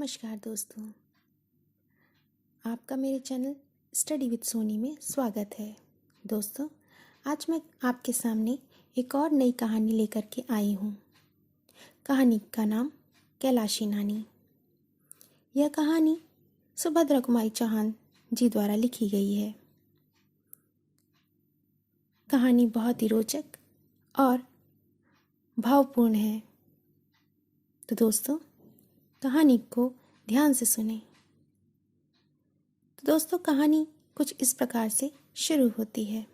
नमस्कार दोस्तों, आपका मेरे चैनल स्टडी विद सोनी में स्वागत है। दोस्तों, आज मैं आपके सामने एक और नई कहानी लेकर के आई हूँ। कहानी का नाम कैलाशी नानी। यह कहानी सुभद्रा कुमारी चौहान जी द्वारा लिखी गई है। कहानी बहुत ही रोचक और भावपूर्ण है। तो दोस्तों, कहानी को ध्यान से सुनें। तो दोस्तों, कहानी कुछ इस प्रकार से शुरू होती है।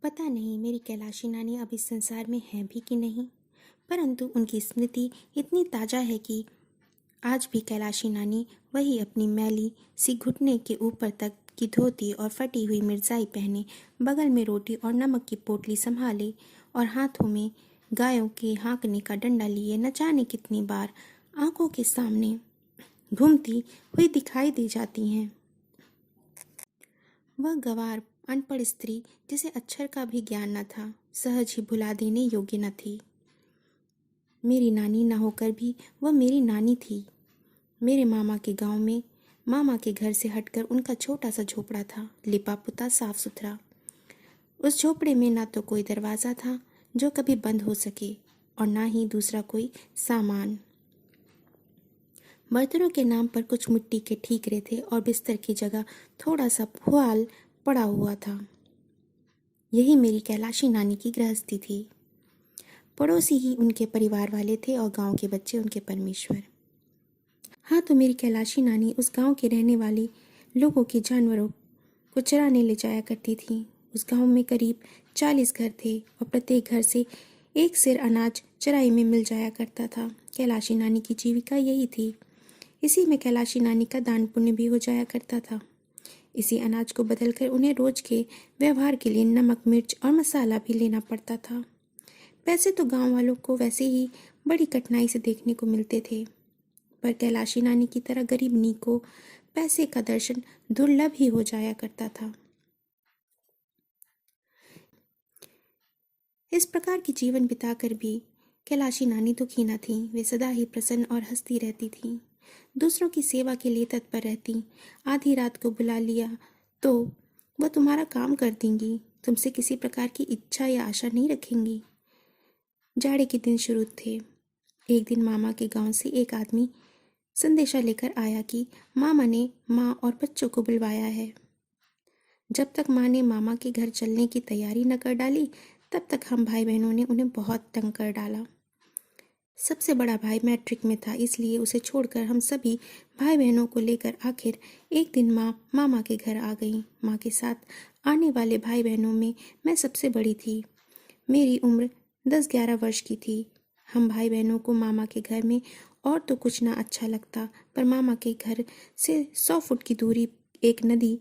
पता नहीं मेरी कैलाशी नानी अब इस संसार में है भी कि नहीं, परंतु उनकी स्मृति इतनी ताज़ा है कि आज भी कैलाशी नानी वही अपनी मैली सी घुटने के ऊपर तक की धोती और फटी हुई मिर्जाई पहने, बगल में रोटी और नमक की पोटली संभाले और हाथों में गायों के हाँकने का डंडा लिए न जाने कितनी बार आंखों के सामने घूमती हुई दिखाई दे जाती हैं। वह गंवार अनपढ़ स्त्री जिसे अक्षर का भी ज्ञान न था, सहज ही भुला देने योग्य न थी। मेरी नानी न होकर भी वह मेरी नानी थी। मेरे मामा के गांव में मामा के घर से हटकर उनका छोटा सा झोपड़ा था, लिपा पुता साफ सुथरा। उस झोपड़े में ना तो कोई दरवाज़ा था जो कभी बंद हो सके और ना ही दूसरा कोई सामान। बर्तनों के नाम पर कुछ मिट्टी के ठीकरे थे और बिस्तर की जगह थोड़ा सा पुआल पड़ा हुआ था। यही मेरी कैलाशी नानी की गृहस्थी थी। पड़ोसी ही उनके परिवार वाले थे और गांव के बच्चे उनके परमेश्वर। हाँ, तो मेरी कैलाशी नानी उस गांव के रहने वाले लोगों के जानवरों को चराने ले जाया करती थी। उस गांव में करीब 40 घर थे और प्रत्येक घर से एक सेर अनाज चराई में मिल जाया करता था। कैलाशी नानी की जीविका यही थी। इसी में कैलाशी नानी का दान पुण्य भी हो जाया करता था। इसी अनाज को बदलकर उन्हें रोज के व्यवहार के लिए नमक, मिर्च और मसाला भी लेना पड़ता था। पैसे तो गांव वालों को वैसे ही बड़ी कठिनाई से देखने को मिलते थे, पर कैलाशी नानी की तरह गरीबनी को पैसे का दर्शन दुर्लभ ही हो जाया करता था। इस प्रकार की जीवन बिताकर भी कैलाशी नानी दुखी न थी। वे सदा ही प्रसन्न और हंसती रहती थीं। दूसरों की सेवा के लिए तत्पर रहती। आधी रात को बुला लिया तो वह तुम्हारा काम कर देंगी, तुमसे किसी प्रकार की इच्छा या आशा नहीं रखेंगी। जाड़े के दिन शुरू थे। एक दिन मामा के गांव से एक आदमी संदेशा लेकर आया कि मामा ने माँ और बच्चों को बुलवाया है। जब तक माँ ने मामा के घर चलने की तैयारी न कर डाली, तब तक हम भाई बहनों ने उन्हें बहुत तंग कर डाला। सबसे बड़ा भाई मैट्रिक में था, इसलिए उसे छोड़कर हम सभी भाई बहनों को लेकर आखिर एक दिन माँ मामा के घर आ गई। माँ के साथ आने वाले भाई बहनों में मैं सबसे बड़ी थी। मेरी उम्र 10-11 वर्ष की थी। हम भाई बहनों को मामा के घर में और तो कुछ ना अच्छा लगता, पर मामा के घर से 100 फुट की दूरी एक नदी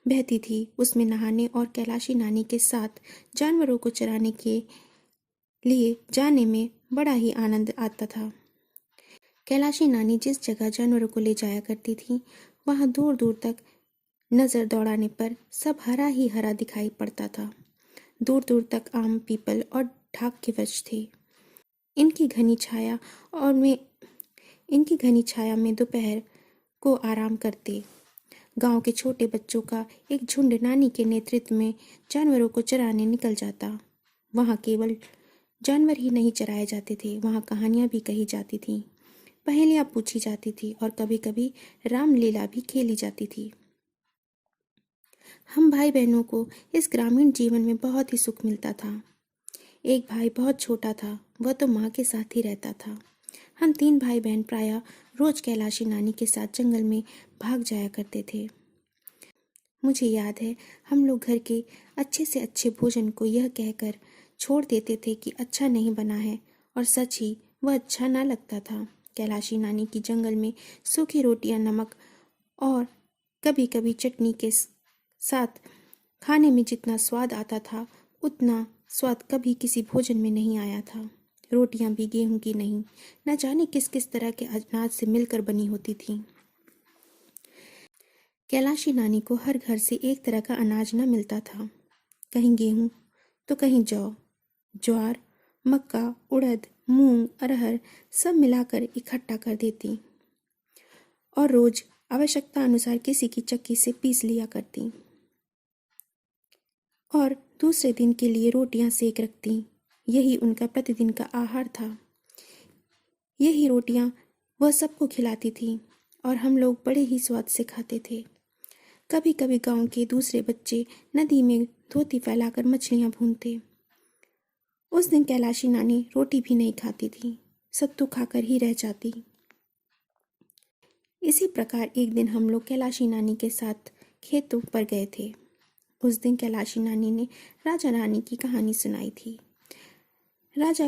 बहती थी। उसमें नहाने और कैलाशी नानी के साथ जानवरों को चराने के लिए जाने में बड़ा ही आनंद आता था। कैलाशी नानी जिस जगह जानवरों को ले जाया करती थी, वहां दूर दूर तक नजर दौड़ाने पर सब हरा ही हरा दिखाई पड़ता था। दूर दूर तक आम, पीपल और ढाक के वृक्ष थे। इनकी घनी छाया में दोपहर को आराम करते। गांव के छोटे बच्चों का एक झुंड नानी के नेतृत्व में जानवरों को चराने निकल जाता। वहां केवल जानवर ही नहीं चराए जाते थे, वहां कहानियां भी कही जाती थीं, पहेलियां पूछी जाती थी और कभी कभी रामलीला भी खेली जाती थी। हम भाई बहनों को इस ग्रामीण जीवन में बहुत ही सुख मिलता था। एक भाई बहुत छोटा था, वह तो माँ के साथ ही रहता था। हम 3 भाई बहन प्रायः रोज कैलाशी नानी के साथ जंगल में भाग जाया करते थे। मुझे याद है, हम लोग घर के अच्छे से अच्छे भोजन को यह कहकर छोड़ देते थे कि अच्छा नहीं बना है, और सच ही वह अच्छा ना लगता था। कैलाशी नानी की जंगल में सूखी रोटियां, नमक और कभी कभी चटनी के साथ खाने में जितना स्वाद आता था, उतना स्वाद कभी किसी भोजन में नहीं आया था। रोटियां भी गेहूं की नहीं, न जाने किस किस तरह के अनाज से मिलकर बनी होती थीं। कैलाशी नानी को हर घर से एक तरह का अनाज न मिलता था। कहीं गेहूं तो कहीं जौ, ज्वार, मक्का, उड़द, मूंग, अरहर सब मिलाकर इकट्ठा कर देती और रोज आवश्यकता अनुसार किसी की चक्की से पीस लिया करती और दूसरे दिन के लिए रोटियां सेक रखती। यही उनका प्रतिदिन का आहार था। यही रोटियां वह सबको खिलाती थी और हम लोग बड़े ही स्वाद से खाते थे। कभी कभी गांव के दूसरे बच्चे नदी में धोती फैलाकर मछलियां भूनते। उस दिन कैलाशी नानी रोटी भी नहीं खाती थी, सत्तू खाकर ही रह जाती। इसी प्रकार एक दिन हम लोग कैलाशी नानी के साथ खेतों पर गए थे। उस दिन कैलाशी नानी ने राजा रानी की कहानी सुनाई थी। राजा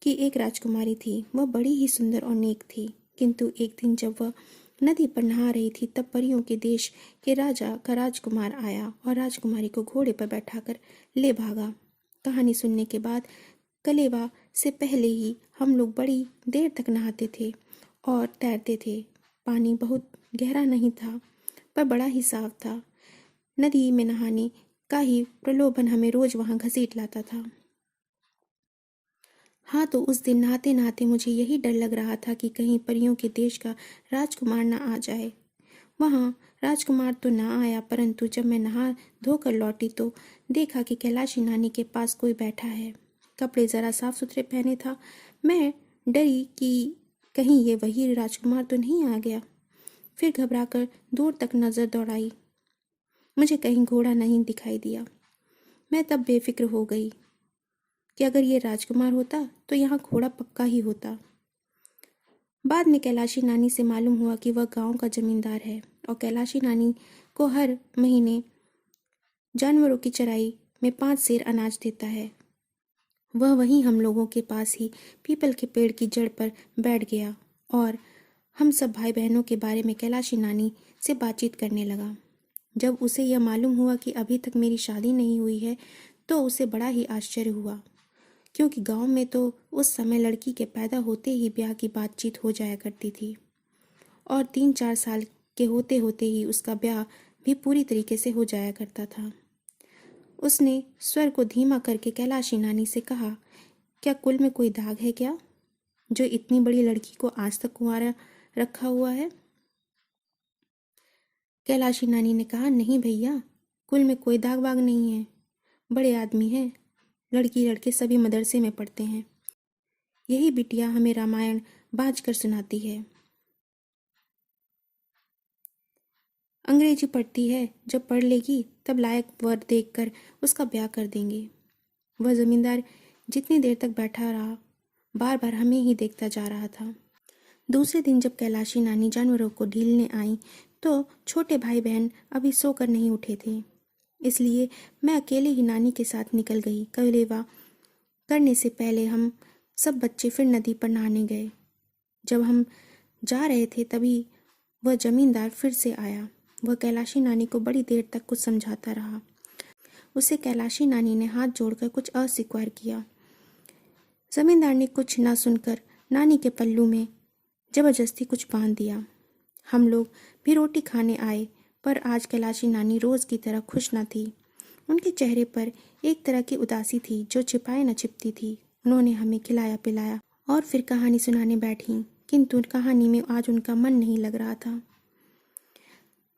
की एक राजकुमारी थी। वह बड़ी ही सुंदर और नेक थी, किंतु एक दिन जब वह नदी पर नहा रही थी तब परियों के देश के राजा का राजकुमार आया और राजकुमारी को घोड़े पर बैठाकर ले भागा। कहानी सुनने के बाद कलेवा से पहले ही हम लोग बड़ी देर तक नहाते थे और तैरते थे। पानी बहुत गहरा नहीं था पर बड़ा ही साफ था। नदी में नहाने का ही प्रलोभन हमें रोज वहां घसीट लाता था। हाँ, तो उस दिन नहाते नहाते मुझे यही डर लग रहा था कि कहीं परियों के देश का राजकुमार न आ जाए। वहाँ राजकुमार तो ना आया, परंतु जब मैं नहा धोकर लौटी तो देखा कि कैलाशी नानी के पास कोई बैठा है। कपड़े जरा साफ सुथरे पहने था। मैं डरी कि कहीं ये वही राजकुमार तो नहीं आ गया। फिर घबराकर दूर तक नजर दौड़ाई। मुझे कहीं घोड़ा नहीं दिखाई दिया। मैं तब बेफिक्र हो गई कि अगर ये राजकुमार होता तो यहाँ घोड़ा पक्का ही होता। बाद में कैलाशी नानी से मालूम हुआ कि वह गांव का जमींदार है और कैलाशी नानी को हर महीने जानवरों की चराई में 5 सेर अनाज देता है। वह वहीं हम लोगों के पास ही पीपल के पेड़ की जड़ पर बैठ गया और हम सब भाई बहनों के बारे में कैलाशी नानी से बातचीत करने लगा। जब उसे यह मालूम हुआ कि अभी तक मेरी शादी नहीं हुई है तो उसे बड़ा ही आश्चर्य हुआ, क्योंकि गांव में तो उस समय लड़की के पैदा होते ही ब्याह की बातचीत हो जाया करती थी और 3-4 साल के होते होते ही उसका ब्याह भी पूरी तरीके से हो जाया करता था। उसने स्वर को धीमा करके कैलाशी नानी से कहा, क्या कुल में कोई दाग है क्या, जो इतनी बड़ी लड़की को आज तक कुंवारा रखा हुआ है? कैलाशी नानी ने कहा, नहीं भैया, कुल में कोई दाग वाग नहीं है। बड़े आदमी हैं, लड़की लड़के सभी मदरसे में पढ़ते हैं। यही बिटिया हमें रामायण बाज कर सुनाती है। अंग्रेजी पढ़ती है, जब पढ़ लेगी तब लायक वर देखकर उसका ब्याह कर देंगे। वह जमींदार जितनी देर तक बैठा रहा, बार बार हमें ही देखता जा रहा था। दूसरे दिन जब कैलाशी नानी जानवरों को ढीलने आई तो छोटे भाई बहन अभी सोकर नहीं उठे थे, इसलिए मैं अकेले ही नानी के साथ निकल गई। कलेवा करने से पहले हम सब बच्चे फिर नदी पर नहाने गए। जब हम जा रहे थे तभी वह जमींदार फिर से आया। वह कैलाशी नानी को बड़ी देर तक कुछ समझाता रहा। उसे कैलाशी नानी ने हाथ जोड़कर कुछ अस्वीकार किया। जमींदार ने कुछ ना सुनकर नानी के पल्लू में जबरदस्ती कुछ बांध दिया। हम लोग भी रोटी खाने आए, पर आज कैलाशी नानी रोज की तरह खुश न थी। उनके चेहरे पर एक तरह की उदासी थी जो छिपाए न छिपती थी। उन्होंने हमें खिलाया पिलाया और फिर कहानी सुनाने बैठी, किंतु कहानी में आज उनका मन नहीं लग रहा था।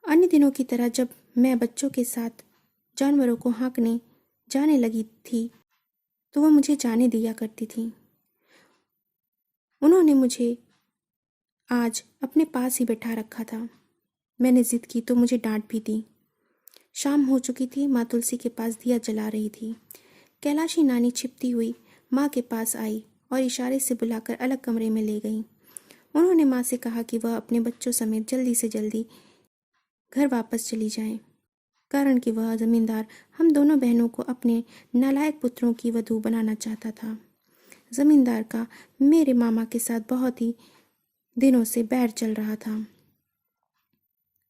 अन्य दिनों की तरह जब मैं बच्चों के साथ जानवरों को हाँकने जाने लगी थी तो वह मुझे जाने दिया करती थी। उन्होंने मुझे आज अपने पास ही बैठा रखा था। मैंने जिद की तो मुझे डांट भी दी। शाम हो चुकी थी। माँ तुलसी के पास दिया जला रही थी। कैलाशी नानी छिपती हुई माँ के पास आई और इशारे से बुलाकर अलग कमरे में ले गई। उन्होंने माँ से कहा कि वह अपने बच्चों समेत जल्दी से जल्दी घर वापस चली जाए, कारण कि वह जमींदार हम दोनों बहनों को अपने नालायक पुत्रों की वधू बनाना चाहता था। जमींदार का मेरे मामा के साथ बहुत ही दिनों से बैर चल रहा था।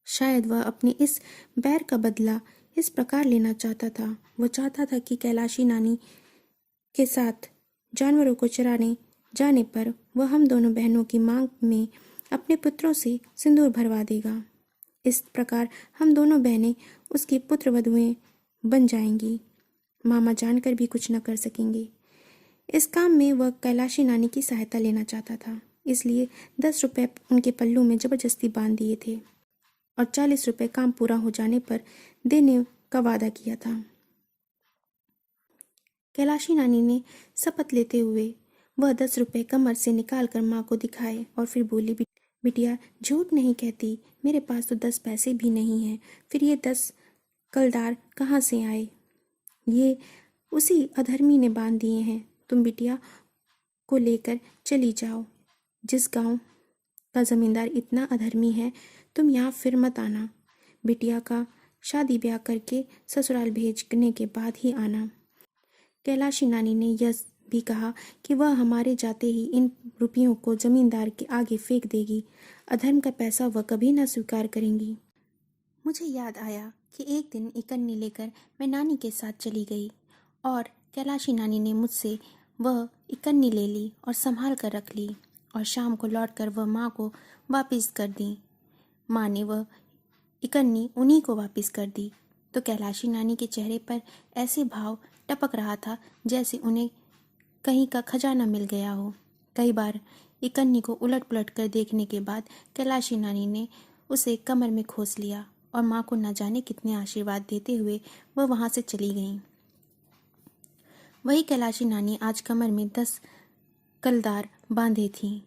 शायद वह अपने इस बैर का बदला इस प्रकार लेना चाहता था। वह चाहता था कि कैलाशी नानी के साथ जानवरों को चराने जाने पर वह हम दोनों बहनों की मांग में अपने पुत्रों से सिंदूर भरवा देगा। इस प्रकार हम दोनों बहनें उसकी पुत्र वधुएं बन जाएंगी। मामा जानकर भी कुछ न कर सकेंगे। इस काम में वह कैलाशी नानी की सहायता लेना चाहता था, इसलिए 10 रुपये उनके पल्लू में जबरदस्ती बांध दिए थे और 40 रुपये काम पूरा हो जाने पर देने का वादा किया था। कैलाशी नानी ने शपथ लेते हुए वह 10 रुपये कमर से निकालकर माँ को दिखाए और फिर बोली, बिटिया झूठ नहीं कहती, मेरे पास तो 10 पैसे भी नहीं हैं, फिर ये 10 कलदार कहाँ से आए? ये उसी अधर्मी ने बांध दिए हैं। तुम बिटिया को लेकर चली जाओ। जिस गांव का जमींदार इतना अधर्मी है, तुम यहाँ फिर मत आना। बिटिया का शादी ब्याह करके ससुराल भेजने के बाद ही आना। कैलाशी नानी ने यह भी कहा कि वह हमारे जाते ही इन रुपयों को जमींदार के आगे फेंक देगी। अधर्म का पैसा वह कभी न स्वीकार करेंगी। मुझे याद आया कि एक दिन इकन्नी लेकर मैं नानी के साथ चली गई और कैलाशी नानी ने मुझसे वह इकन्नी ले ली और संभाल कर रख ली और शाम को लौटकर वह माँ को वापस कर दी। माँ ने वह इकन्नी उन्हीं को वापस कर दी तो कैलाशी नानी के चेहरे पर ऐसे भाव टपक रहा था जैसे उन्हें कहीं का खजाना मिल गया हो। कई बार इकन्नी को उलट पुलट कर देखने के बाद कैलाशी नानी ने उसे कमर में खोस लिया और माँ को न जाने कितने आशीर्वाद देते हुए वह वहाँ से चली गईं। वही कैलाशी नानी आज कमर में 10 कलदार बांधे थीं।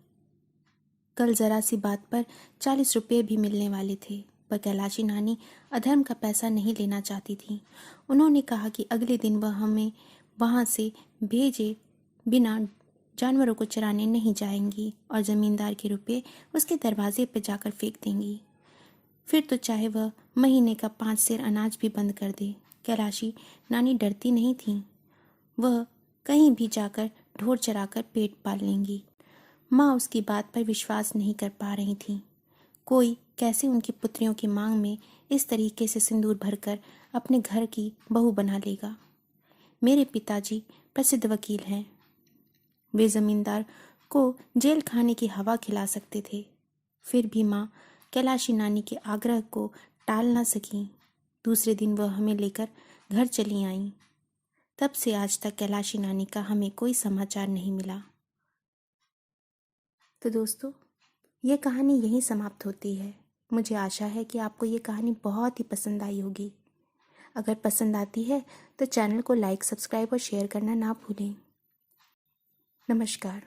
कल जरा सी बात पर 40 रुपये भी मिलने वाले थे, पर कैलाशी नानी अधर्म का पैसा नहीं लेना चाहती थी। उन्होंने कहा कि अगले दिन वह हमें वहाँ से भेजे बिना जानवरों को चराने नहीं जाएंगी और जमींदार के रुपये उसके दरवाजे पर जाकर फेंक देंगी। फिर तो चाहे वह महीने का 5 सेर अनाज भी बंद कर दे। कैलाशी नानी डरती नहीं थीं। वह कहीं भी जाकर ढोर चराकर पेट पाल लेंगी। माँ उसकी बात पर विश्वास नहीं कर पा रही थी। कोई कैसे उनकी पुत्रियों की मांग में इस तरीके से सिंदूर भरकर अपने घर की बहू बना लेगा। मेरे पिताजी प्रसिद्ध वकील हैं। वे जमींदार को जेल खाने की हवा खिला सकते थे। फिर भी माँ कैलाशी नानी के आग्रह को टाल न सकी। दूसरे दिन वह हमें लेकर घर चली आईं। तब से आज तक कैलाशी नानी का हमें कोई समाचार नहीं मिला। तो दोस्तों, ये कहानी यहीं समाप्त होती है। मुझे आशा है कि आपको ये कहानी बहुत ही पसंद आई होगी। अगर पसंद आती है तो चैनल को लाइक, सब्सक्राइब और शेयर करना ना भूलें। नमस्कार।